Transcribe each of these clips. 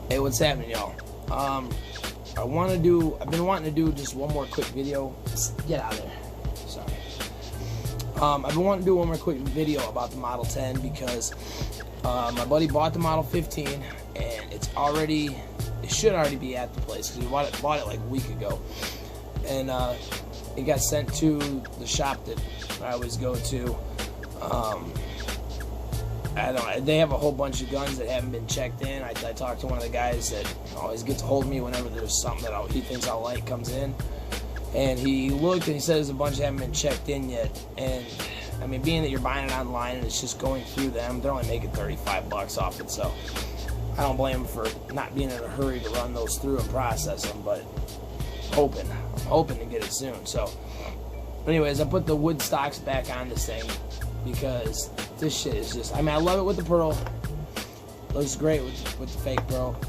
Hey, what's happening, y'all? I've been wanting to do just one more quick video. Get out of there. Sorry. I've been wanting to do one more quick video about the Model 10 because my buddy bought the Model 15 and it should already be at the place because we bought it like a week ago. And it got sent to the shop that I always go to. They have a whole bunch of guns that haven't been checked in. I talked to one of the guys that always gets a hold of me whenever there's something that he thinks I'll like comes in. And he looked and he said there's a bunch that haven't been checked in yet. And I mean, being that you're buying it online and it's just going through them, they're only making 35 bucks off it. So I don't blame them for not being in a hurry to run those through and process them. But I'm hoping to get it soon. So anyways, I put the wood stocks back on this thing because this shit is just, I mean, I love it with the pearl. Looks great with the fake pearl.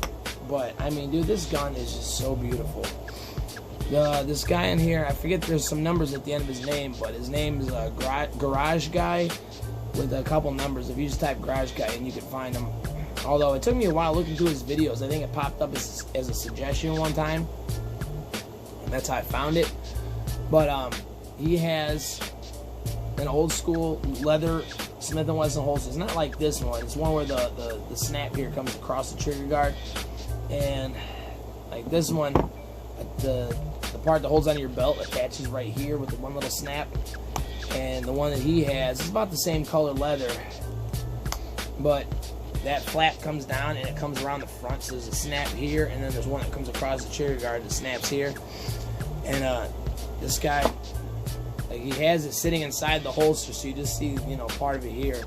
But, I mean, dude, this gun is just so beautiful. This guy in here, I forget, there's some numbers at the end of his name, but his name is Garage Guy with a couple numbers. If you just type Garage Guy in, you can find him. Although, it took me a while looking through his videos. I think it popped up as a suggestion one time. And that's how I found it. But, he has an old school leather Smith & Wesson holster. It's not like this one. It's one where the snap here comes across the trigger guard. And like this one, the part that holds onto your belt attaches right here with the one little snap. And the one that he has is about the same color leather, but that flap comes down and it comes around the front. So there's a snap here, and then there's one that comes across the trigger guard that snaps here. And this guy, like, he has it sitting inside the holster, so you just see, you know, part of it here.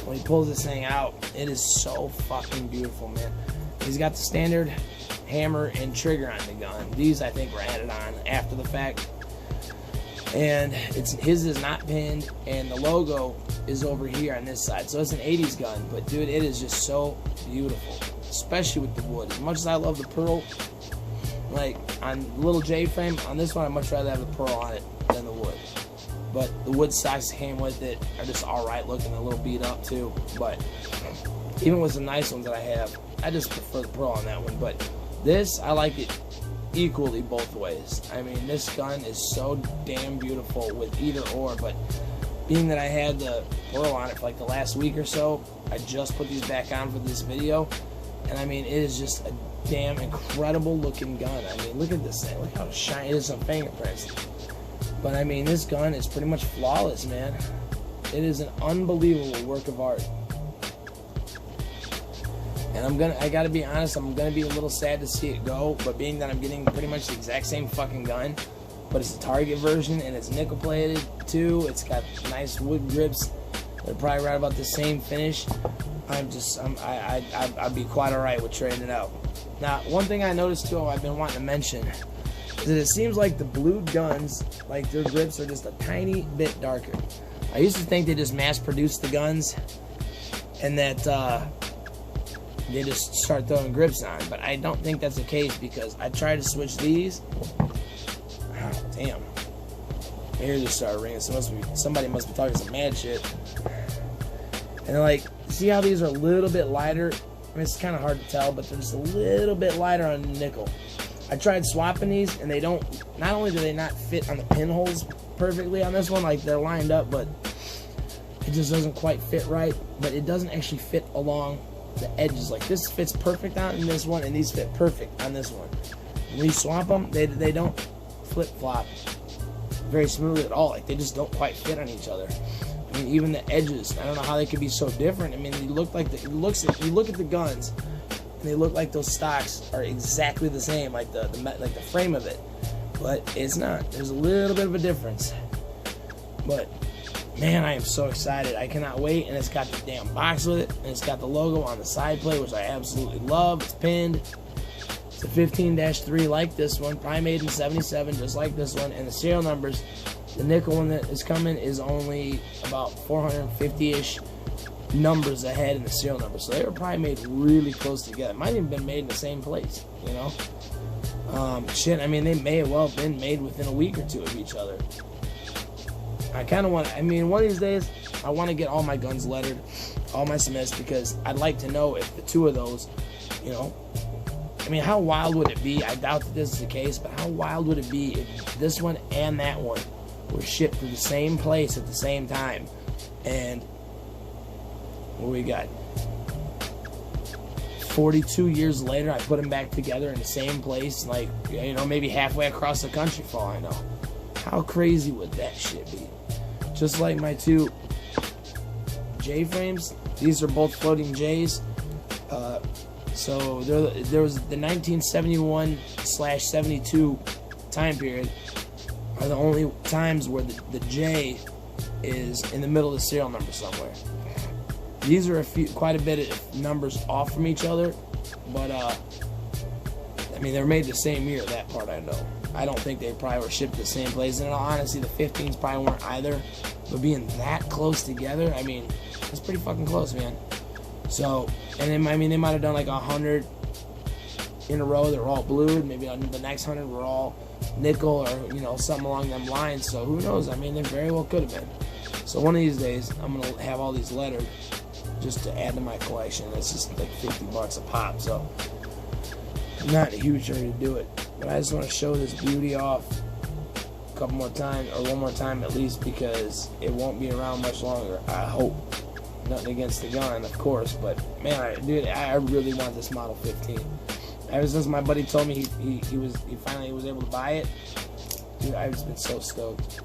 When he pulls this thing out, it is so fucking beautiful, man. He's got the standard hammer and trigger on the gun. These, I think, were added on after the fact. And his is not pinned, and the logo is over here on this side. So it's an 80s gun, but dude, it is just so beautiful, especially with the wood. As much as I love the pearl, like on the little J frame, on this one, I'd much rather have the pearl on it than the wood. But the wood stocks that came with it are just alright looking, a little beat up too. But even with some nice ones that I have, I just prefer the pearl on that one. But this, I like it equally both ways. I mean, this gun is so damn beautiful with either or. But being that I had the pearl on it for like the last week or so, I just put these back on for this video. And I mean, it is just a damn incredible looking gun. I mean, look at this thing. Look how shiny it is, some fingerprints. But I mean, this gun is pretty much flawless, man. It is an unbelievable work of art. And I gotta be honest, I'm gonna be a little sad to see it go, but being that I'm getting pretty much the exact same fucking gun, but it's a Target version and it's nickel plated too. It's got nice wood grips. They're probably right about the same finish. I'd be quite alright with trading it out. Now, one thing I noticed too, I've been wanting to mention, is that it seems like the blued guns, like their grips are just a tiny bit darker. I used to think they just mass-produced the guns and that they just start throwing grips on, but I don't think that's the case because I tried to switch these. Oh, damn. My ears just started ringing. Somebody must be talking some mad shit. And like, see how these are a little bit lighter? I mean, it's kind of hard to tell, but they're just a little bit lighter on the nickel. I tried swapping these, and they don't, not only do they not fit on the pinholes perfectly on this one, like they're lined up, but it just doesn't quite fit right, but it doesn't actually fit along the edges. Like this fits perfect on this one, and these fit perfect on this one. When you swap them, they don't flip-flop very smoothly at all. Like they just don't quite fit on each other. I mean, even the edges, I don't know how they could be so different. I mean, you look at the guns, and they look like those stocks are exactly the same, like the frame of it, but it's not. There's a little bit of a difference. But man, I am so excited. I cannot wait. And it's got the damn box with it, and it's got the logo on the side plate, which I absolutely love. It's pinned. It's a 15-3 like this one, probably made in 77, just like this one. And the serial numbers, the nickel one that is coming is only about 450-ish numbers ahead in the serial number, so they were probably made really close together. Might have even been made in the same place, you know. Shit, I mean, they may have well been made within a week or two of each other. I kind of want, I mean, one of these days, I want to get all my guns lettered, all my Smiths, because I'd like to know if the two of those, you know, I mean, how wild would it be? I doubt that this is the case, but how wild would it be if this one and that one were shipped to the same place at the same time? And what we got? 42 years later, I put them back together in the same place, like, you know, maybe halfway across the country for all I know. How crazy would that shit be? Just like my two J frames, these are both floating J's. So there was the 1971/72 time period are the only times where the J is in the middle of the serial number somewhere. These are quite a bit of numbers off from each other, but I mean, they're made the same year. That part I know. I don't think they probably were shipped to the same place. And in all honesty, the 15s probably weren't either. But being that close together, I mean, it's pretty fucking close, man. So, and then, I mean, they might have done like 100 in a row that were all blued. Maybe on the next 100 were all nickel, or, you know, something along them lines. So who knows? I mean, they very well could have been. So one of these days, I'm gonna have all these lettered just to add to my collection. It's just like $50 a pop. So I'm not in a huge hurry to do it. But I just want to show this beauty off a couple more times, or one more time at least, because it won't be around much longer, I hope. Nothing against the gun, of course, but man, dude, I really want this Model 15. Ever since my buddy told me he finally was able to buy it, dude, I've just been so stoked.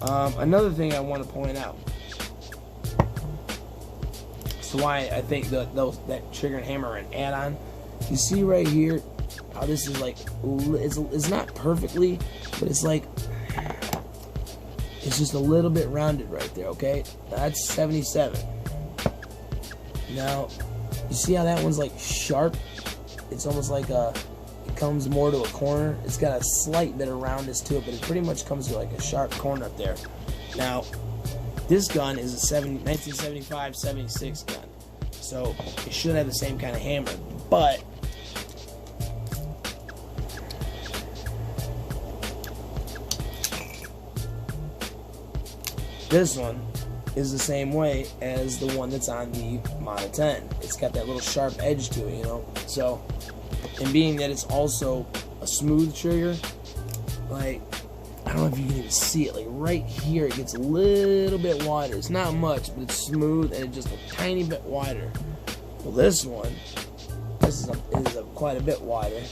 Another thing I want to point out, so why I think that trigger and hammer are an add-on. You see right here how this is like, it's not perfectly, but it's like, it's just a little bit rounded right there, okay? That's 77. Now, you see how that one's like sharp? It's almost like it comes more to a corner. It's got a slight bit of roundness to it, but it pretty much comes to like a sharp corner up there. Now, this gun is a 1975-76 gun. So, it should have the same kind of hammer, but this one is the same way as the one that's on the Model 10. It's got that little sharp edge to it, you know. So, and being that it's also a smooth trigger, like, I don't know if you can even see it, like right here it gets a little bit wider. It's not much, but it's smooth and it's just a tiny bit wider. Well, this one, this is quite a bit wider.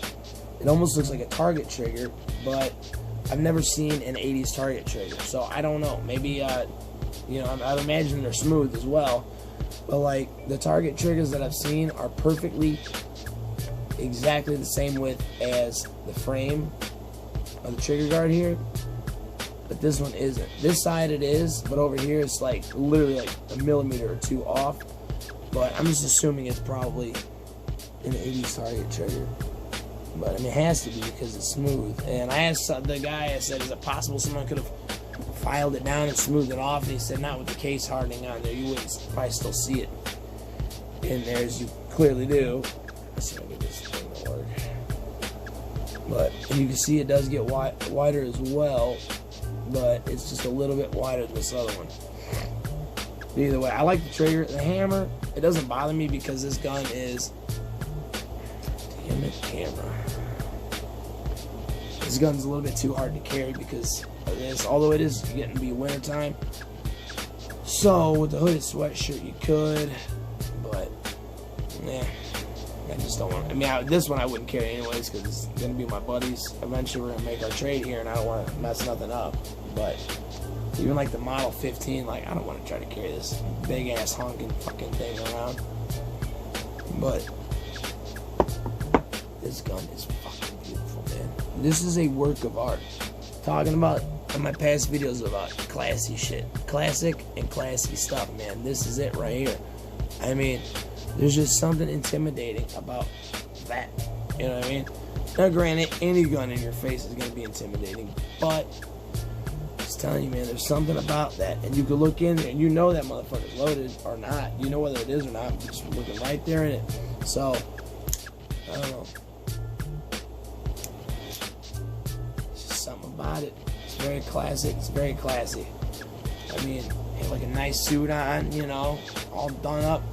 It almost looks like a target trigger, but I've never seen an 80s target trigger, so I don't know. Maybe, you know, I imagine they're smooth as well. But, like, the target triggers that I've seen are perfectly exactly the same width as the frame of the trigger guard here. But this one isn't. This side it is, but over here it's, like, literally, like, a millimeter or two off. But I'm just assuming it's probably an 80s target trigger. But I mean, it has to be because it's smooth. And I asked the guy, I said, is it possible someone could have filed it down and smoothed it off? And he said, not with the case hardening on there. You wouldn't probably still see it in there, as you clearly do. Let's see if I get this thing to work. But, and you can see it does get wider as well, but it's just a little bit wider than this other one. But either way, I like the trigger. The hammer, it doesn't bother me because this gun is, damn it, camera. This gun's a little bit too hard to carry because of this, although it is getting to be winter time. So with the hooded sweatshirt you could, but nah, I just don't want. I mean, this one I wouldn't carry anyways because it's gonna be my buddies. Eventually we're gonna make our trade here, and I don't want to mess nothing up. But even like the Model 15, like I don't want to try to carry this big ass honking fucking thing around. But this gun is fucking beautiful, man. This is a work of art. Talking about in my past videos about classy shit, classic and classy stuff, man. This is it right here. I mean, there's just something intimidating about that. You know what I mean? Now, granted, any gun in your face is gonna be intimidating, but just telling you, man, there's something about that, and you can look in there and you know that motherfucker's loaded or not. You know whether it is or not, just looking right there in it. So, I don't know. It's just something about it. It's very classic. It's very classy. I mean, have like a nice suit on, you know, all done up.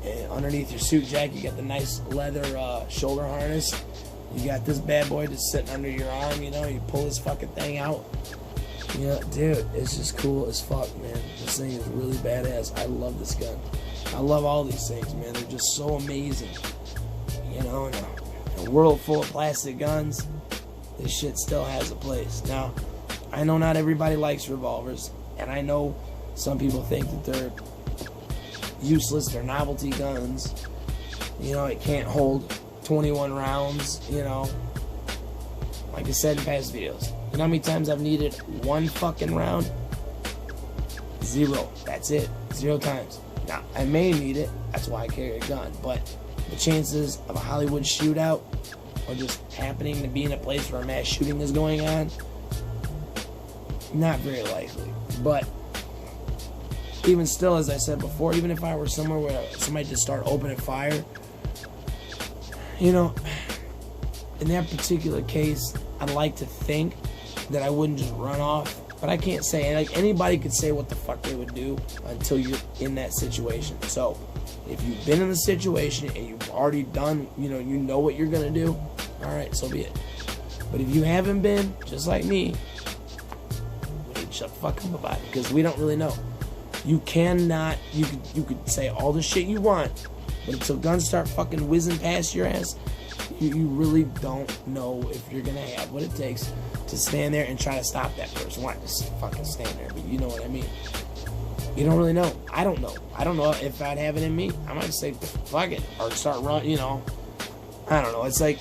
And underneath your suit jacket, you got the nice leather shoulder harness. You got this bad boy just sitting under your arm, you know, you pull this fucking thing out. You know, dude, it's just cool as fuck, man. This thing is really badass. I love this gun. I love all these things, man. They're just so amazing. You know, in a world full of plastic guns, this shit still has a place. Now, I know not everybody likes revolvers, and I know some people think that they're useless, they're novelty guns. You know, it can't hold 21 rounds, you know. Like I said in past videos, you know how many times I've needed one fucking round? 0. That's it. 0 times. Now, I may need it, that's why I carry a gun, but the chances of a Hollywood shootout or just happening to be in a place where a mass shooting is going on, not very likely. But even still, as I said before, even if I were somewhere where somebody just start opening fire, you know, in that particular case, I'd like to think that I wouldn't just run off. But I can't say, like, anybody could say what the fuck they would do until you're in that situation. So, if you've been in the situation and you've already done, you know what you're gonna do, alright, so be it. But if you haven't been, just like me, we need to shut the fuck up about it, because we don't really know. You cannot, you could say all the shit you want, but until guns start fucking whizzing past your ass, you really don't know if you're gonna have what it takes to stand there and try to stop that person. Why just fucking stand there? But you know what I mean. You don't really know. I don't know. I don't know if I'd have it in me. I might say fuck it or start running. You know, I don't know. It's like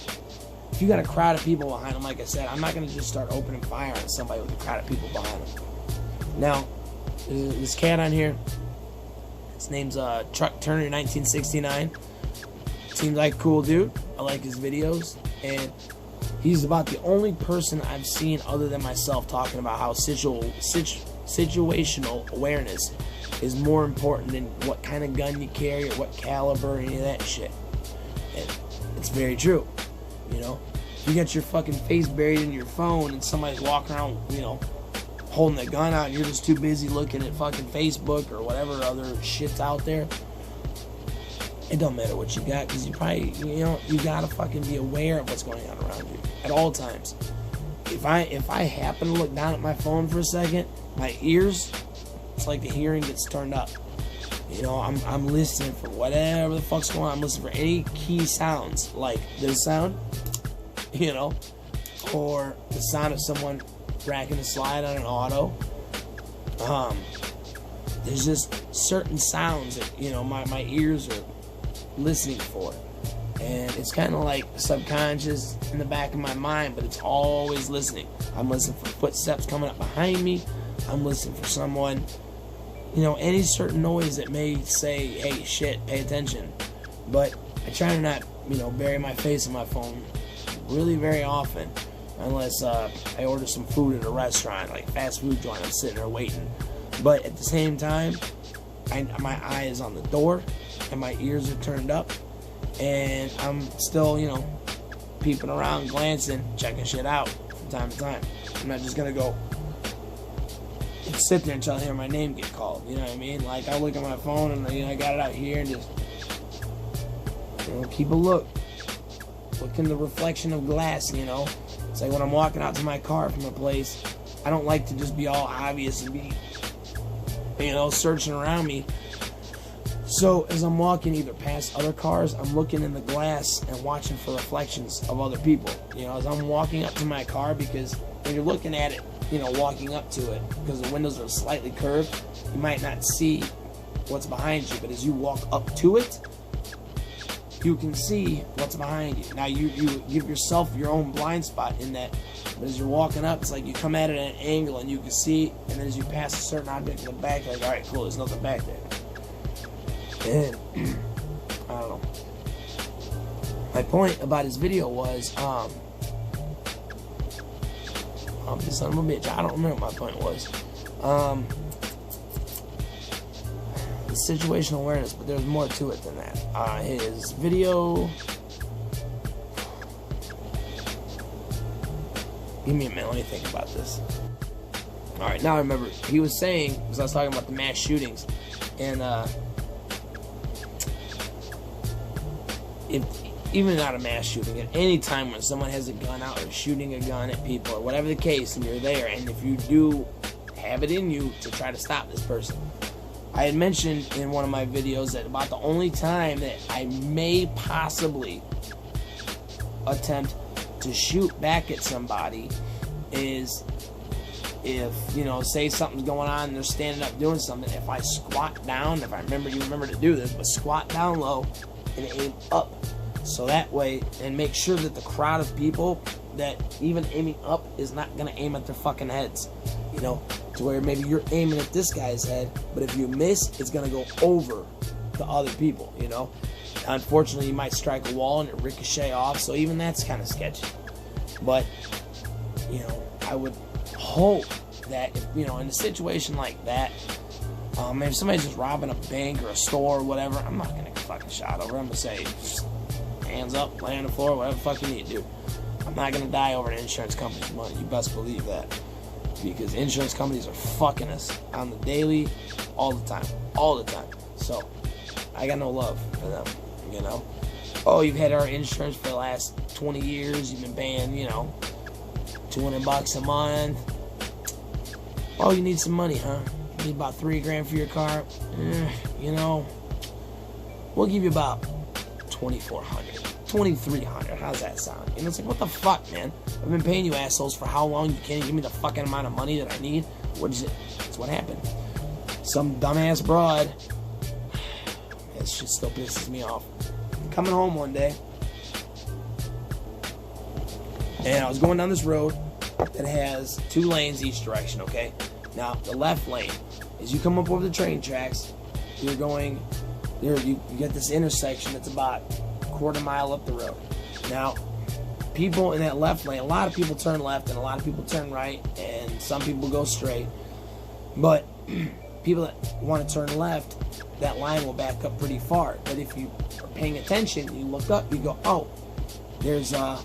if you got a crowd of people behind them. Like I said, I'm not gonna just start opening fire on somebody with a crowd of people behind them. Now, this cat on here, his name's Truck Turner 1969. Seems like a cool dude. I like his videos, and he's about the only person I've seen other than myself talking about how situational awareness is more important than what kind of gun you carry or what caliber or any of that shit. And it's very true. You know, you got your fucking face buried in your phone and somebody's walking around, you know, holding the gun out and you're just too busy looking at fucking Facebook or whatever other shit's out there. It don't matter what you got, because you probably, you know, you gotta fucking be aware of what's going on around you at all times. If I happen to look down at my phone for a second, my ears, it's like the hearing gets turned up. You know, I'm listening for whatever the fuck's going on. I'm listening for any key sounds, like this sound, you know, or the sound of someone racking a slide on an auto. There's just certain sounds that, you know, my ears are listening for, and it's kind of like subconscious in the back of my mind, but it's always listening. I'm listening for footsteps coming up behind me. I'm listening for someone, you know, any certain noise that may say, hey, shit, pay attention. But I try to not, you know, bury my face in my phone really very often, unless I order some food at a restaurant, like fast food joint. I'm sitting there waiting, but at the same time, my eye is on the door and my ears are turned up, and I'm still, you know, peeping around, glancing, checking shit out from time to time. I'm not just gonna go and sit there until I hear my name get called, you know what I mean? Like, I look at my phone and, you know, I got it out here and just, you know, keep a look in the reflection of glass, you know. It's like when I'm walking out to my car from a place, I don't like to just be all obvious and be, you know, searching around me. So as I'm walking either past other cars, I'm looking in the glass and watching for reflections of other people. You know, as I'm walking up to my car, because when you're looking at it, you know, walking up to it, because the windows are slightly curved, you might not see what's behind you. But as you walk up to it, you can see what's behind you. Now you give yourself your own blind spot in that. But as you're walking up, it's like you come at it at an angle and you can see, and then as you pass a certain object in the back, you're like, all right, cool, there's nothing back there. And I don't know. My point about his video was, the son of a bitch, I don't remember what my point was. The situational awareness, but there's more to it than that. His video. Give me a minute, let me think about this. Alright, now I remember. He was saying, because I was talking about the mass shootings, and if even not a mass shooting, at any time when someone has a gun out or shooting a gun at people or whatever the case, and you're there, and if you do have it in you to try to stop this person. I had mentioned in one of my videos that about the only time that I may possibly attempt to shoot back at somebody is if, you know, say something's going on and they're standing up doing something. If I squat down, if I remember, you remember to do this, but squat down low and aim up. So that way, and make sure that the crowd of people that even aiming up is not going to aim at their fucking heads. You know, to where maybe you're aiming at this guy's head, but if you miss, it's going to go over the other people, you know. Unfortunately, you might strike a wall and it ricochet off, so even that's kind of sketchy. But, you know, I would hope that, if, you know, in a situation like that, if somebody's just robbing a bank or a store or whatever, I'm not going to get fucking shot over. I'm going to say, hands up, lay on the floor, whatever the fuck you need to do. I'm not going to die over an insurance company's money. You best believe that. Because insurance companies are fucking us on the daily, all the time. All the time. So, I got no love for them, you know. Oh, you've had our insurance for the last 20 years. You've been paying, you know, $200 a month. Oh, you need some money, huh? You need about $3,000 for your car. You know, we'll give you about $2,400, $2,300. How's that sound? And it's like, what the fuck, man? I've been paying you assholes for how long? You can't give me the fucking amount of money that I need. What is it? That's what happened. Some dumbass broad. That shit still pisses me off. I'm coming home one day, and I was going down this road that has 2 lanes each direction, okay? Now, the left lane, as you come up over the train tracks, you're going, you get this intersection that's about a quarter mile up the road. Now, people in that left lane, a lot of people turn left and a lot of people turn right, and some people go straight. But people that want to turn left, that line will back up pretty far. But if you are paying attention, you look up, you go, oh, there's a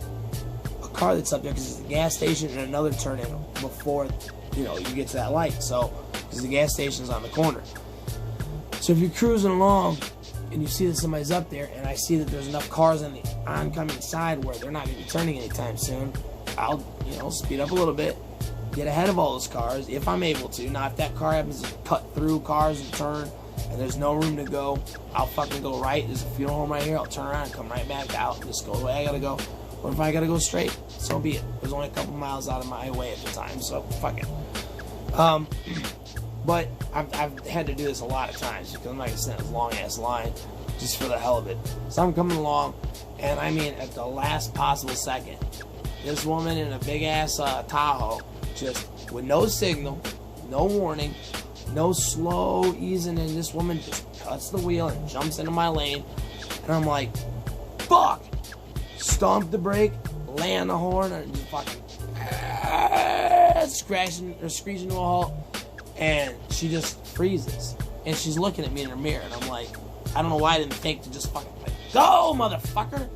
car that's up there because it's a gas station and another turn in before, you know, you get to that light. So, because the gas station's on the corner. So if you're cruising along and you see that somebody's up there, and I see that there's enough cars on the oncoming side where they're not going to be turning anytime soon, I'll, you know, speed up a little bit, get ahead of all those cars if I'm able to. Now, if that car happens to cut through cars and turn, and there's no room to go, I'll fucking go right. There's a funeral home right here. I'll turn around and come right back out and just go the way I gotta go. Or if I gotta go straight, so be it. There's only a couple miles out of my way at the time, so fuck it. But I've had to do this a lot of times because I'm not gonna send this long ass line just for the hell of it. So I'm coming along, and I mean at the last possible second, this woman in a big ass Tahoe, just with no signal, no warning, no slow easing in, this woman just cuts the wheel and jumps into my lane, and I'm like, fuck! Stomp the brake, lay on the horn, and just fucking screeching to a halt, and she just freezes, and she's looking at me in her mirror, and I'm like, I don't know why I didn't think to just fucking like, go, motherfucker!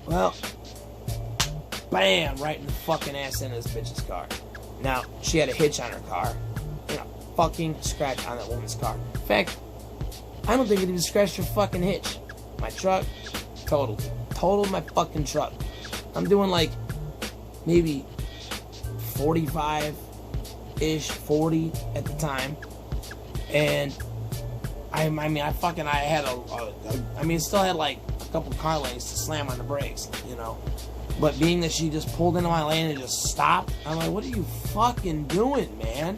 Well, bam, right in the fucking ass end of this bitch's car. Now, she had a hitch on her car, and a fucking scratch on that woman's car. In fact, I don't think it even scratched her fucking hitch. My truck, totaled my fucking truck. I'm doing like maybe 45-ish, 40 at the time, and I still had like a couple car lanes to slam on the brakes, you know. But being that she just pulled into my lane and just stopped, I'm like, what are you fucking doing, man?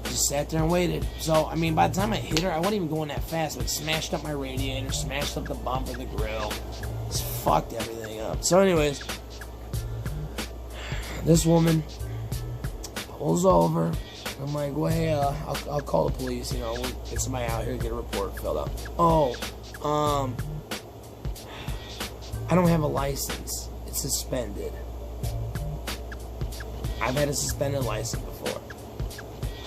Just sat there and waited. So, I mean, by the time I hit her, I wasn't even going that fast. It smashed up my radiator, smashed up the bumper, the grill. Just fucked everything up. So, anyways, this woman pulls over. I'm like, well, hey, I'll call the police, you know, we'll get somebody out here, get a report filled out. Oh, I don't have a license. It's suspended. I've had a suspended license before.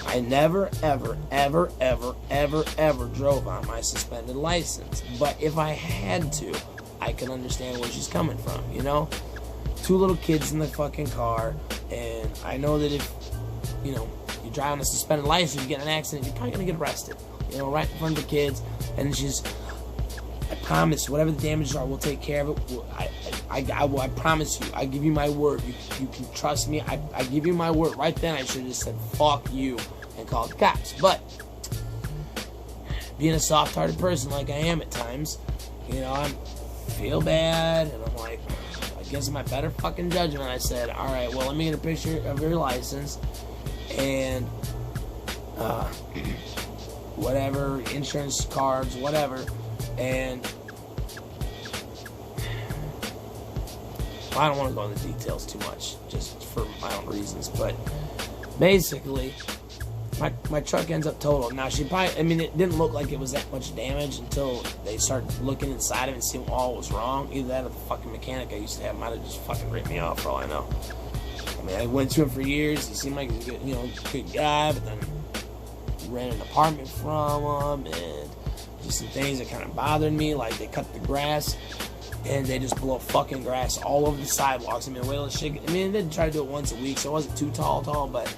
I never, ever, ever, ever, ever, ever drove on my suspended license. But if I had to, I can understand where she's coming from, you know? 2 little kids in the fucking car, and I know that if, you know, you drive on a suspended license, you get in an accident, you're probably going to get arrested, you know, right in front of the kids. And she's, I promise, whatever the damages are, we'll take care of it. I promise you. I give you my word. You can trust me. I give you my word. Right then, I should have just said, fuck you, and called the cops. But, being a soft-hearted person like I am at times, you know, I feel bad, and I'm like, against my better fucking judgment, I said, alright, well, let me get a picture of your license, and, whatever, insurance cards, whatever, and I don't want to go into details too much, just for my own reasons, but basically, my truck ends up totaled. Now, she probably, I mean, it didn't look like it was that much damage until they started looking inside of it and seeing what all was wrong. Either that or the fucking mechanic I used to have might have just fucking ripped me off, for all I know. I mean, I went to him for years. He seemed like he was a good, you know, good guy, but then ran an apartment from him, and just some things that kind of bothered me, like they cut the grass, and they just blow fucking grass all over the sidewalks. I mean, whale shit. I mean, they try to do it once a week, so it wasn't too tall, but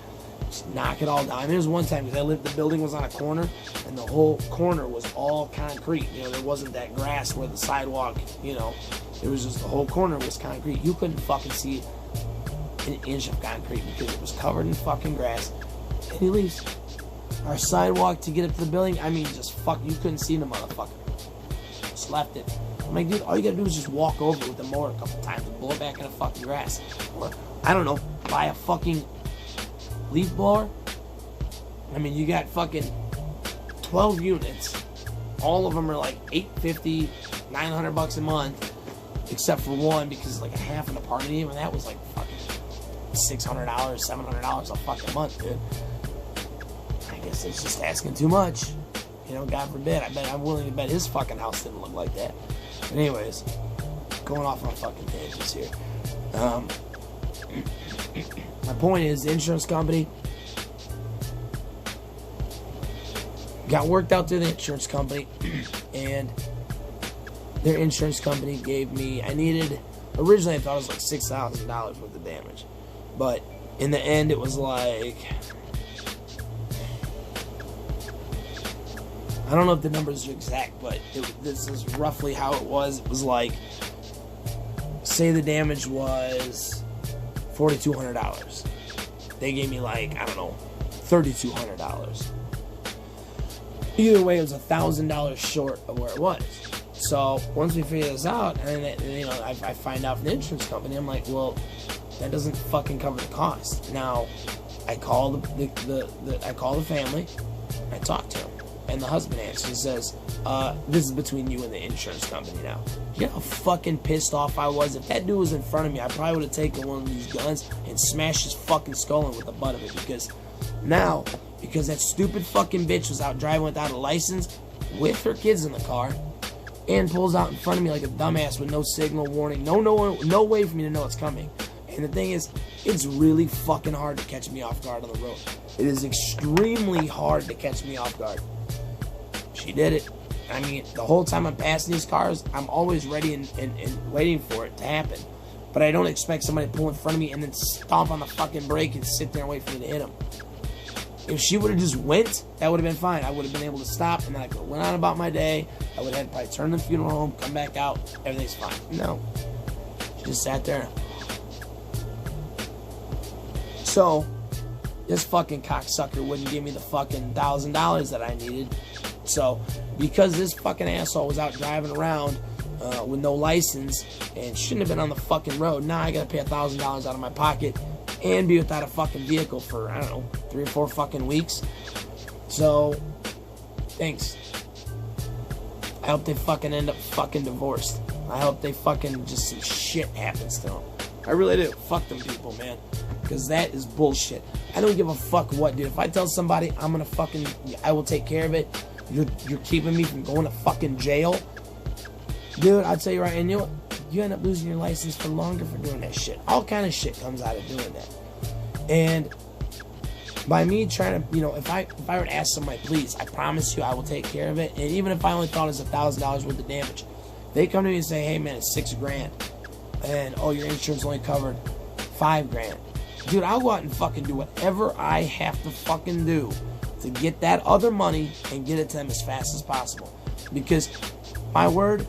just knock it all down. I mean, there was one time, because the building was on a corner, and the whole corner was all concrete. You know, there wasn't that grass where the sidewalk, you know, it was just the whole corner was concrete. You couldn't fucking see an inch of concrete because it was covered in fucking grass. And he leaves. Our sidewalk to get up to the building, I mean, just fuck, you couldn't see the motherfucker. Just left it. I'm like, dude, all you gotta do is just walk over with the mower a couple times and blow it back in the fucking grass. Or, I don't know, buy a fucking leaf blower. I mean, you got fucking 12 units. All of them are like $850, $900 a month, except for one because it's like a half an apartment, and that was like fucking $600, $700 a fucking month, dude. I guess it's just asking too much. You know, God forbid. I'm willing to bet his fucking house didn't look like that. But anyways, going off on fucking tangents here. My point is, the insurance company got worked out through the insurance company, and their insurance company gave me, originally I thought it was like $6,000 worth of damage, but in the end it was like, I don't know if the numbers are exact, but this is roughly how it was. It was like, say the damage was $4,200. They gave me like, I don't know, $3,200. Either way, it was $1,000 short of where it was. So once we figure this out, and you know, I find out from the insurance company, I'm like, well, that doesn't fucking cover the cost. Now, I call the family, I talk to him. And the husband answers and says, this is between you and the insurance company now. You know how fucking pissed off I was? If that dude was in front of me, I probably would have taken one of these guns and smashed his fucking skull in with the butt of it. Because that stupid fucking bitch was out driving without a license with her kids in the car and pulls out in front of me like a dumbass with no signal warning. No way for me to know it's coming. And the thing is, it's really fucking hard to catch me off guard on the road. It is extremely hard to catch me off guard. She did it. I mean, the whole time I'm passing these cars, I'm always ready and waiting for it to happen. But I don't expect somebody to pull in front of me and then stomp on the fucking brake and sit there and wait for me to hit them. If she would have just went, that would have been fine. I would have been able to stop, and then I could have went on about my day. I would have had to probably turn the funeral home, come back out, everything's fine. No. She just sat there. So, this fucking cocksucker wouldn't give me the fucking $1,000 that I needed. So, because this fucking asshole was out driving around with no license and shouldn't have been on the fucking road, now I gotta pay $1,000 out of my pocket and be without a fucking vehicle for, I don't know, 3 or 4 fucking weeks. So, thanks. I hope they fucking end up fucking divorced. I hope they fucking just some shit happens to them. I really do. Fuck them people, man. Because that is bullshit. I don't give a fuck what, dude. If I tell somebody I'm gonna fucking, I will take care of it, you're keeping me from going to fucking jail, dude, I'll tell you right, and you know what? You end up losing your license for longer for doing that shit. All kind of shit comes out of doing that. And by me trying to, you know, if I were to ask somebody, please, I promise you I will take care of it. And even if I only thought it was $1,000 worth of damage, they come to me and say, hey man, it's $6,000. And oh, your insurance only covered $5,000. Dude, I'll go out and fucking do whatever I have to fucking do to get that other money and get it to them as fast as possible. Because, my word,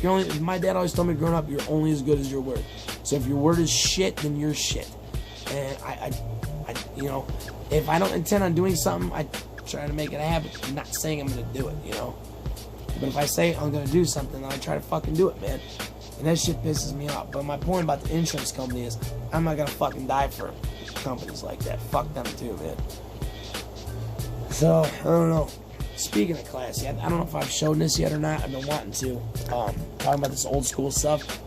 My dad always told me growing up, you're only as good as your word. So if your word is shit, then you're shit. And I you know, if I don't intend on doing something, I try to make it a habit. I'm not saying I'm gonna do it, you know. But if I say I'm gonna do something, then I try to fucking do it, man. And that shit pisses me off. But my point about the insurance company is, I'm not gonna fucking die for companies like that. Fuck them too, man. So, I don't know. Speaking of classy, I don't know if I've shown this yet or not. I've been wanting to. Talking about this old school stuff.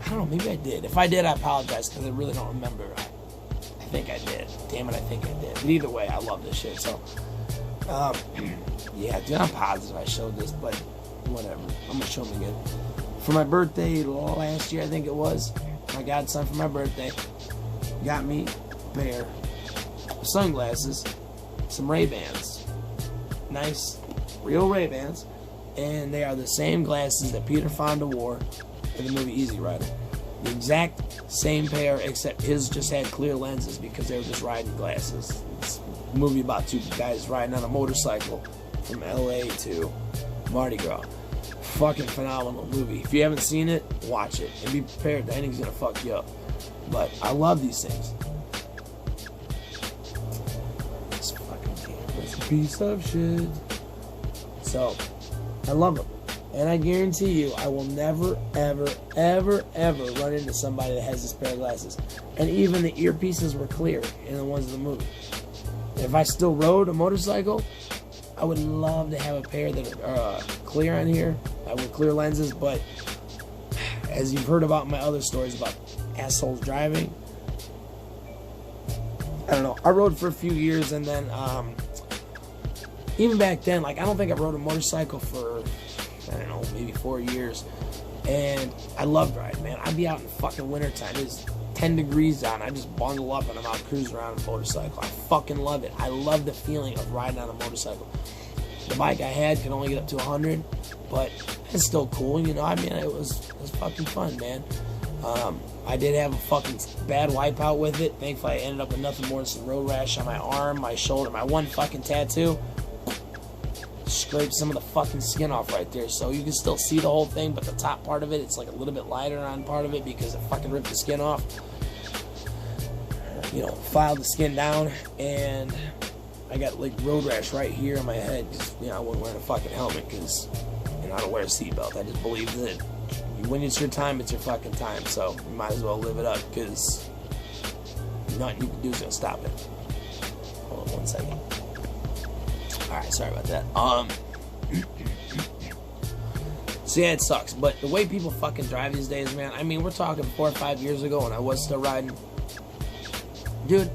I don't know, maybe I did. If I did, I apologize, because I really don't remember. I think I did. Damn it, I think I did. But either way, I love this shit. So, yeah, dude, I'm positive I showed this, but whatever. I'm going to show them again. For my birthday last year, I think it was, my godson for my birthday got me a pair of sunglasses, some Ray-Bans. Nice, real Ray-Bans. And they are the same glasses that Peter Fonda wore in the movie Easy Rider. The exact same pair, except his just had clear lenses because they were just riding glasses. It's a movie about two guys riding on a motorcycle from LA to Mardi Gras. Fucking phenomenal movie. If you haven't seen it, watch it. And be prepared, the ending's gonna fuck you up. But I love these things. This fucking camera's a piece of shit. So, I love them. And I guarantee you, I will never, ever, ever, ever run into somebody that has this pair of glasses. And even the earpieces were clear in the ones in the movie. If I still rode a motorcycle, I would love to have a pair that are clear on here, with clear lenses. But as you've heard about my other stories about assholes driving, I don't know. I rode for a few years, and then even back then, like, I don't think I rode a motorcycle for, I don't know, maybe 4 years. And I loved riding, man. I'd be out in the fucking wintertime. It's 10 degrees out, and I just bundle up and I'm out cruising around on a motorcycle. I fucking love it. I love the feeling of riding on a motorcycle. The bike I had could only get up to 100, but it's still cool, you know. I mean, it was fucking fun, man. I did have a fucking bad wipeout with it. Thankfully, I ended up with nothing more than some road rash on my arm, my shoulder, my one fucking tattoo. Scraped some of the fucking skin off right there, so you can still see the whole thing, but the top part of it, it's like a little bit lighter on part of it because it fucking ripped the skin off. You know, filed the skin down, and I got like road rash right here on my head because, you know, I wasn't wearing a fucking helmet because, you know, I don't wear a seatbelt. I just believe that when it's your time, it's your fucking time, so you might as well live it up because nothing you can do is gonna stop it. Hold on 1 second. Alright, sorry about that. So yeah, it sucks. But the way people fucking drive these days, man, I mean, we're talking 4 or 5 years ago when I was still riding. Dude,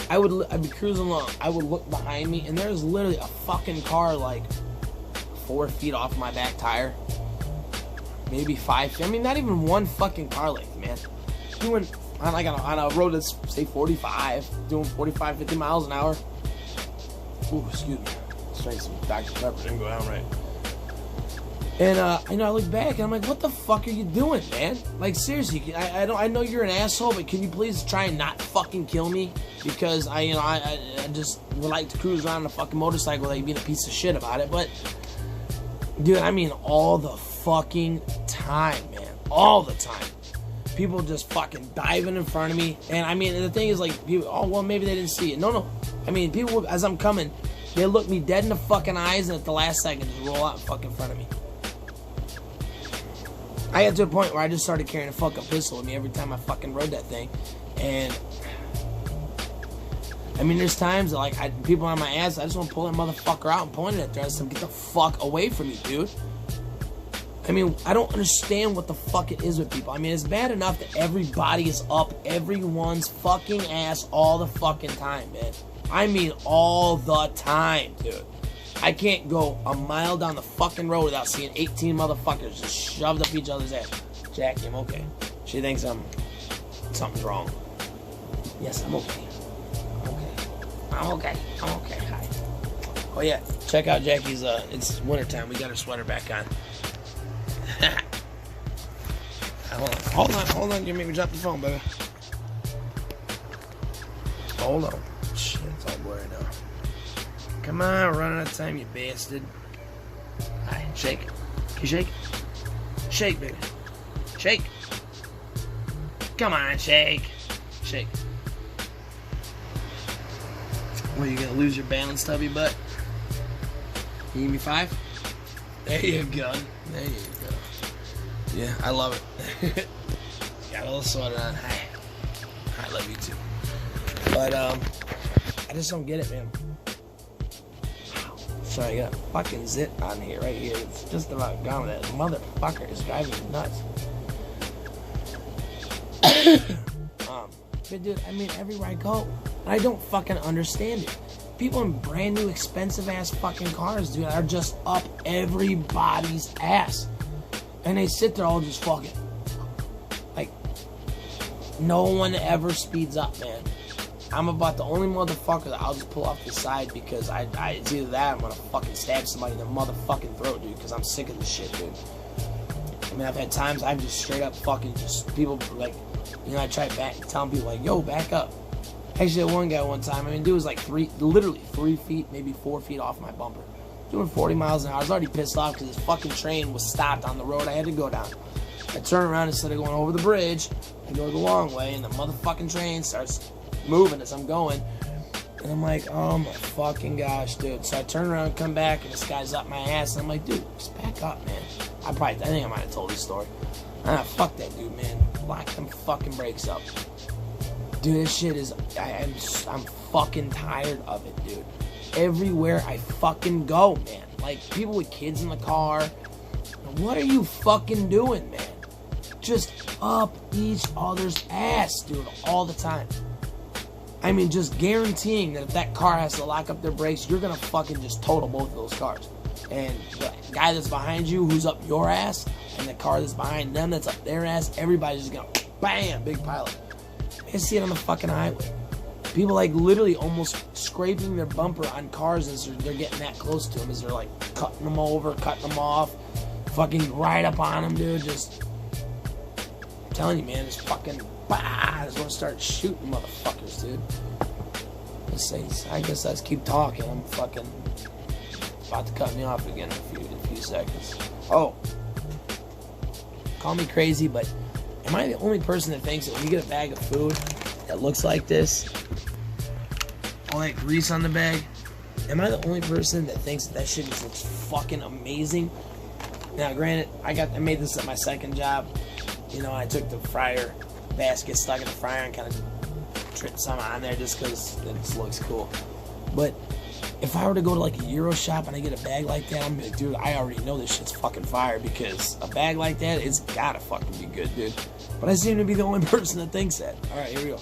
I'd be cruising along. I would look behind me, and there's literally a fucking car like 4 feet off my back tire. Maybe 5 feet. I mean, not even one fucking car length, man. Doing, on a road that's, say, 45, doing 45, 50 miles an hour. Ooh, excuse me. Straight some Dr. Pepper didn't go down right. And you know, I look back and I'm like, what the fuck are you doing, man? Like, seriously, I know you're an asshole, but can you please try and not fucking kill me? Because I just would like to cruise around on a fucking motorcycle without you being a piece of shit about it. But dude, I mean, all the fucking time, man, all the time. People just fucking diving in front of me, and I mean, the thing is, like, people, oh well, maybe they didn't see it. No. I mean, people, as I'm coming, they look me dead in the fucking eyes, and at the last second, just roll out fucking in front of me. I got to a point where I just started carrying a fucking pistol with me every time I fucking rode that thing. And I mean, there's times that, like, people on my ass, I just want to pull that motherfucker out and point it at their ass and get the fuck away from me, dude. I mean, I don't understand what the fuck it is with people. I mean, it's bad enough that everybody is up everyone's fucking ass all the fucking time, man. I mean, all the time, dude. I can't go a mile down the fucking road without seeing 18 motherfuckers just shoved up each other's ass. Jackie, I'm okay. She thinks something's wrong. Yes, I'm okay. I'm okay. Hi. Oh yeah, check out Jackie's, it's wintertime. We got her sweater back on. Hold on. You make me drop the phone, baby. Hold on. Shit, it's all blurry now. Come on, we're running out of time, you bastard. Alright, shake. Can you shake? Shake, baby. Shake. Come on, shake. Shake. What, you gonna lose your balance, tubby butt? You give me 5? There you go. There you go. Yeah, I love it. Got a little sweater on. Hi. I love you too. But, I just don't get it, man. Sorry, I got a fucking zit on here, right here. It's just about gone. That motherfucker is driving me nuts. But dude, I mean, everywhere I go, I don't fucking understand it. People in brand new, expensive ass fucking cars, dude, are just up everybody's ass. And they sit there all just fucking. Like, no one ever speeds up, man. I'm about the only motherfucker that I'll just pull off the side because it's either that or I'm gonna fucking stab somebody in the motherfucking throat, dude, because I'm sick of this shit, dude. I mean, I've had times I've just straight up fucking just people like, you know, I try telling people like, yo, back up. Actually, one guy one time, I mean, dude was like literally 3 feet, maybe 4 feet off my bumper. Doing 40 miles an hour. I was already pissed off because his fucking train was stopped on the road I had to go down. I turn around instead of going over the bridge, I go the long way, and the motherfucking train starts moving as I'm going. And I'm like, oh my fucking gosh, dude. So I turn around and come back, and this guy's up my ass, and I'm like, dude, just back up, man. I think I might have told this story. Fuck that dude, man. Lock them fucking brakes up. Dude, this shit is, I'm fucking tired of it, dude. Everywhere I fucking go, man. Like, people with kids in the car. What are you fucking doing, man? Just up each other's ass, dude, all the time. I mean, just guaranteeing that if that car has to lock up their brakes, you're gonna fucking just total both of those cars. And the guy that's behind you, who's up your ass, and the car that's behind them that's up their ass, everybody's just gonna, bam, big pilot. I see it on the fucking highway. People like literally almost scraping their bumper on cars as they're getting that close to them, as they're like cutting them over, cutting them off, fucking right up on them, dude. Just, I'm telling you, man, just fucking, I just want to start shooting motherfuckers, dude. I guess let's keep talking. I'm fucking about to cut me off again in a few seconds. Oh, call me crazy, but am I the only person that thinks that when you get a bag of food that looks like this, all that grease on the bag, am I the only person that thinks that shit just looks fucking amazing? Now, granted, I made this at my second job. You know, I took the fryer basket, stuck in the fryer, and kind of tripped some on there just because it just looks cool. But if I were to go to like a Euro shop and I get a bag like that, I'm like, dude, I already know this shit's fucking fire, because a bag like that, it's gotta fucking be good, dude. But I seem to be the only person that thinks that. Alright, here we go.